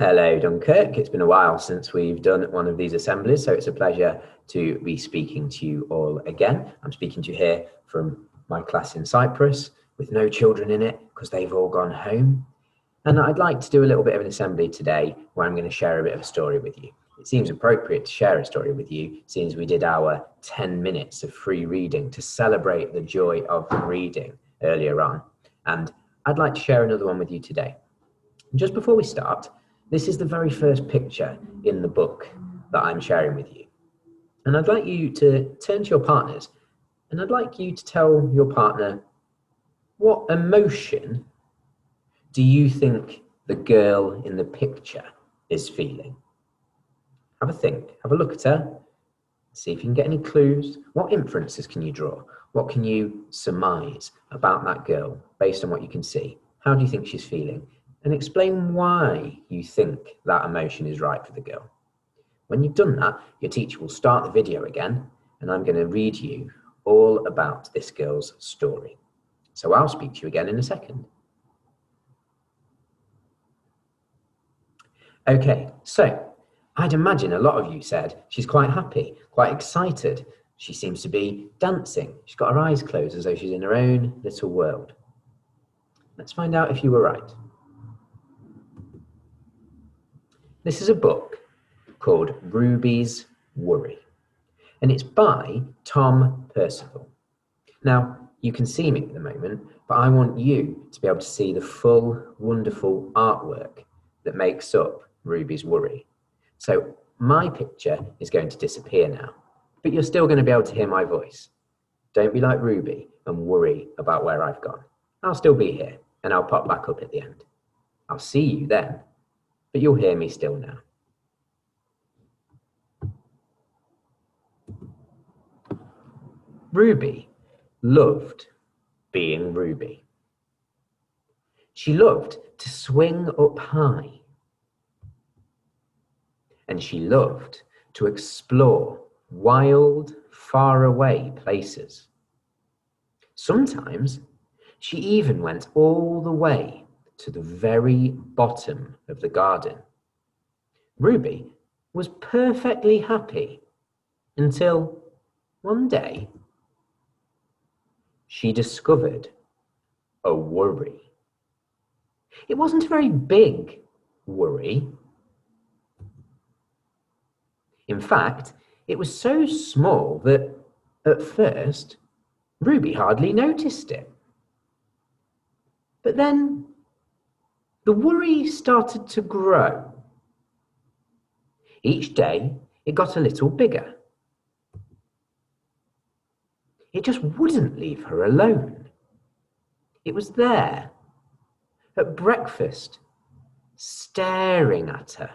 Hello, Dunkirk. It's been a while since we've done one of these assemblies, so it's a pleasure to be speaking to you all again. I'm speaking to you here from my class in Cyprus with no children in it because they've all gone home. And I'd like to do a little bit of an assembly today where I'm going to share a bit of a story with you. It seems appropriate to share a story with you since we did our 10 minutes of free reading to celebrate the joy of reading earlier on. And I'd like to share another one with you today. Just before we start, this is the very first picture in the book that I'm sharing with you. And I'd like you to turn to your partners and I'd like you to tell your partner, what emotion do you think the girl in the picture is feeling? Have a think, have a look at her, see if you can get any clues. What inferences can you draw? What can you surmise about that girl based on what you can see? How do you think she's feeling? And explain why you think that emotion is right for the girl. When you've done that, your teacher will start the video again, and I'm going to read you all about this girl's story. So I'll speak to you again in a second. Okay, so I'd imagine a lot of you said she's quite happy, quite excited. She seems to be dancing. She's got her eyes closed as though she's in her own little world. Let's find out if you were right. This is a book called Ruby's Worry, and it's by Tom Percival. Now, you can see me at the moment, but I want you to be able to see the full, wonderful artwork that makes up Ruby's Worry. So my picture is going to disappear now, but you're still going to be able to hear my voice. Don't be like Ruby and worry about where I've gone. I'll still be here, and I'll pop back up at the end. I'll see you then. But you'll hear me still now. Ruby loved being Ruby. She loved to swing up high. And she loved to explore wild, faraway places. Sometimes she even went all the way to the very bottom of the garden. Ruby was perfectly happy until one day she discovered a worry. It wasn't a very big worry. In fact, it was so small that at first Ruby hardly noticed it. But then the worry started to grow. Each day, it got a little bigger. It just wouldn't leave her alone. It was there, at breakfast, staring at her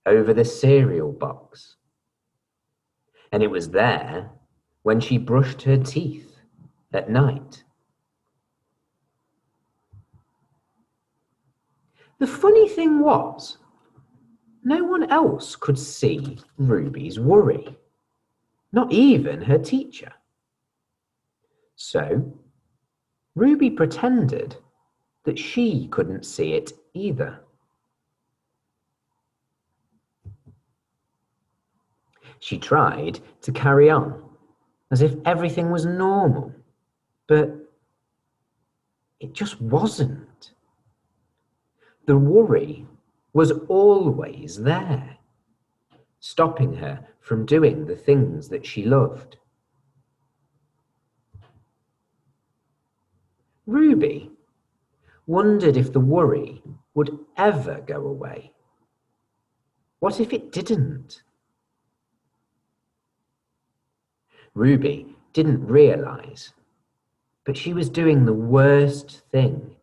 over the cereal box. And it was there when she brushed her teeth at night. The funny thing was, no one else could see Ruby's worry, not even her teacher. So, Ruby pretended that she couldn't see it either. She tried to carry on as if everything was normal, but it just wasn't. The worry was always there, stopping her from doing the things that she loved. Ruby wondered if the worry would ever go away. What if it didn't? Ruby didn't realize, but she was doing the worst thing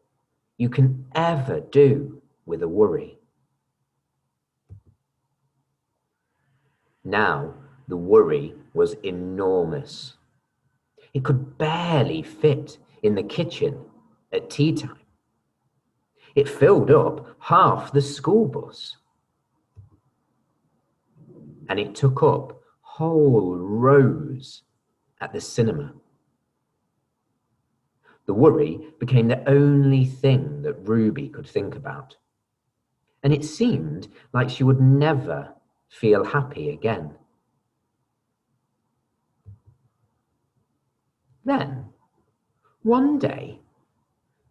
you can ever do with a worry. Now, the worry was enormous. It could barely fit in the kitchen at tea time. It filled up half the school bus. And it took up whole rows at the cinema. The worry became the only thing that Ruby could think about. and it seemed like she would never feel happy again. Then, one day,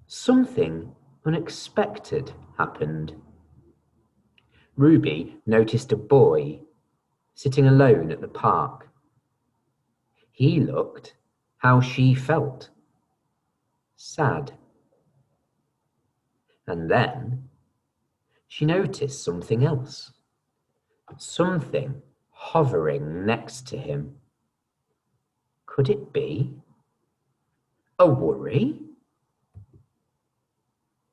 something unexpected happened. Ruby noticed a boy sitting alone at the park. He looked how she felt, sad. And then she noticed something else, something hovering next to him. Could it be a worry?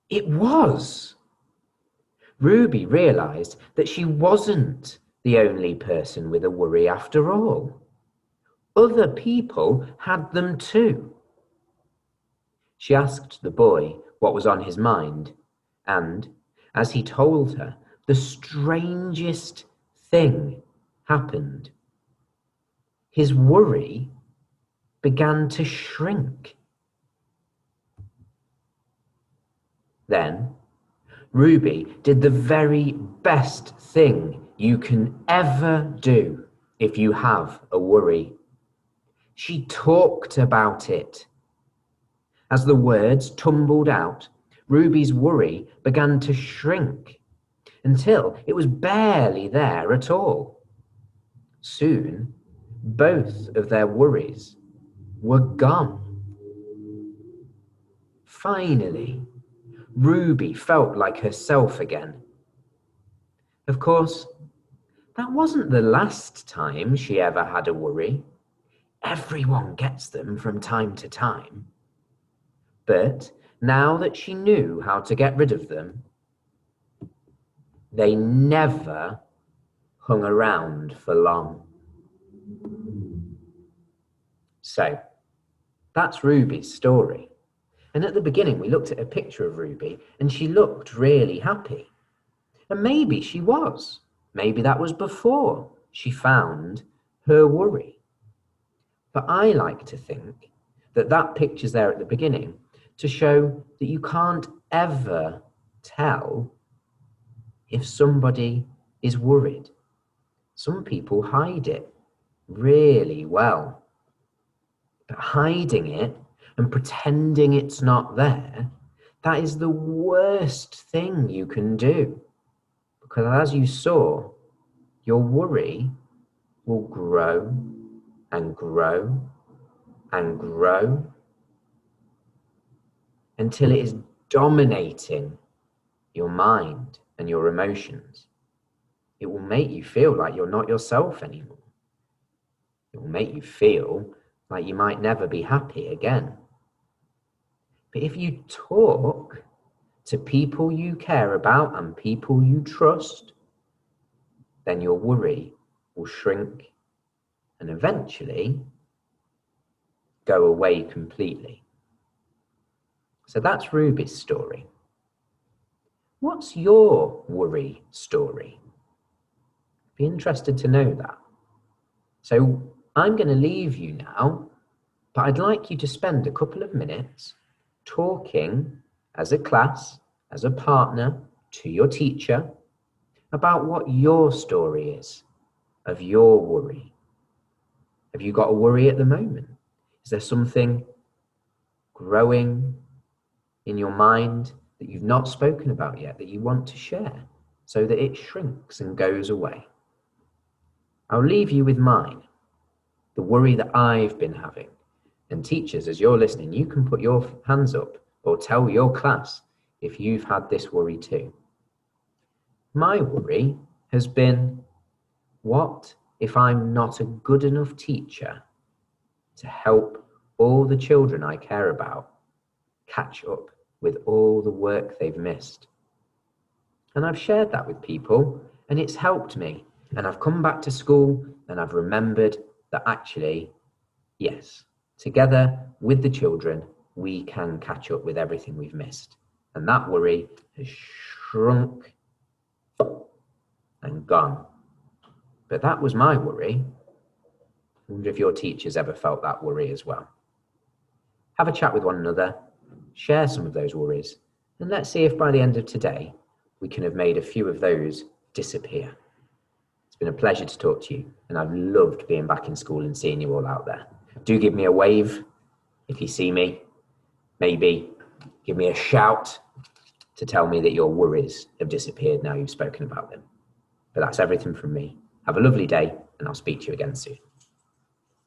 It was. Ruby realized that she wasn't the only person with a worry after all. Other people had them too. She asked the boy what was on his mind, and as he told her, the strangest thing happened. His worry began to shrink. Then Ruby did the very best thing you can ever do if you have a worry. She talked about it. As the words tumbled out, Ruby's worry began to shrink until it was barely there at all. Soon, both of their worries were gone. Finally, Ruby felt like herself again. Of course, that wasn't the last time she ever had a worry. Everyone gets them from time to time. But now that she knew how to get rid of them, they never hung around for long. So, that's Ruby's story. And at the beginning, we looked at a picture of Ruby and she looked really happy. And maybe she was. Maybe that was before she found her worry. But I like to think that that picture's there at the beginning to show that you can't ever tell if somebody is worried. Some people hide it really well. But hiding it and pretending it's not there, that is the worst thing you can do. Because as you saw, your worry will grow and grow and grow until it is dominating your mind and your emotions. It will make you feel like you're not yourself anymore. It will make you feel like you might never be happy again. But if you talk to people you care about and people you trust, then your worry will shrink and eventually go away completely. So that's Ruby's story. What's your worry story? Be interested to know that. So I'm going to leave you now, but I'd like you to spend a couple of minutes talking as a class, as a partner, to your teacher about what your story is of your worry. Have you got a worry at the moment? Is there something growing in your mind that you've not spoken about yet that you want to share so that it shrinks and goes away? I'll leave you with mine, the worry that I've been having. And teachers, as you're listening, you can put your hands up or tell your class if you've had this worry too. My worry has been, what if I'm not a good enough teacher to help all the children I care about catch up with all the work they've missed? And I've shared that with people and it's helped me. And I've come back to school and I've remembered that actually, yes, together with the children, we can catch up with everything we've missed. And that worry has shrunk and gone. But that was my worry. I wonder if your teachers ever felt that worry as well. Have a chat with one another, share some of those worries, and let's see if by the end of today, we can have made a few of those disappear. It's been a pleasure to talk to you, and I've loved being back in school and seeing you all out there. Do give me a wave if you see me. Maybe give me a shout to tell me that your worries have disappeared now you've spoken about them. But that's everything from me. Have a lovely day, and I'll speak to you again soon.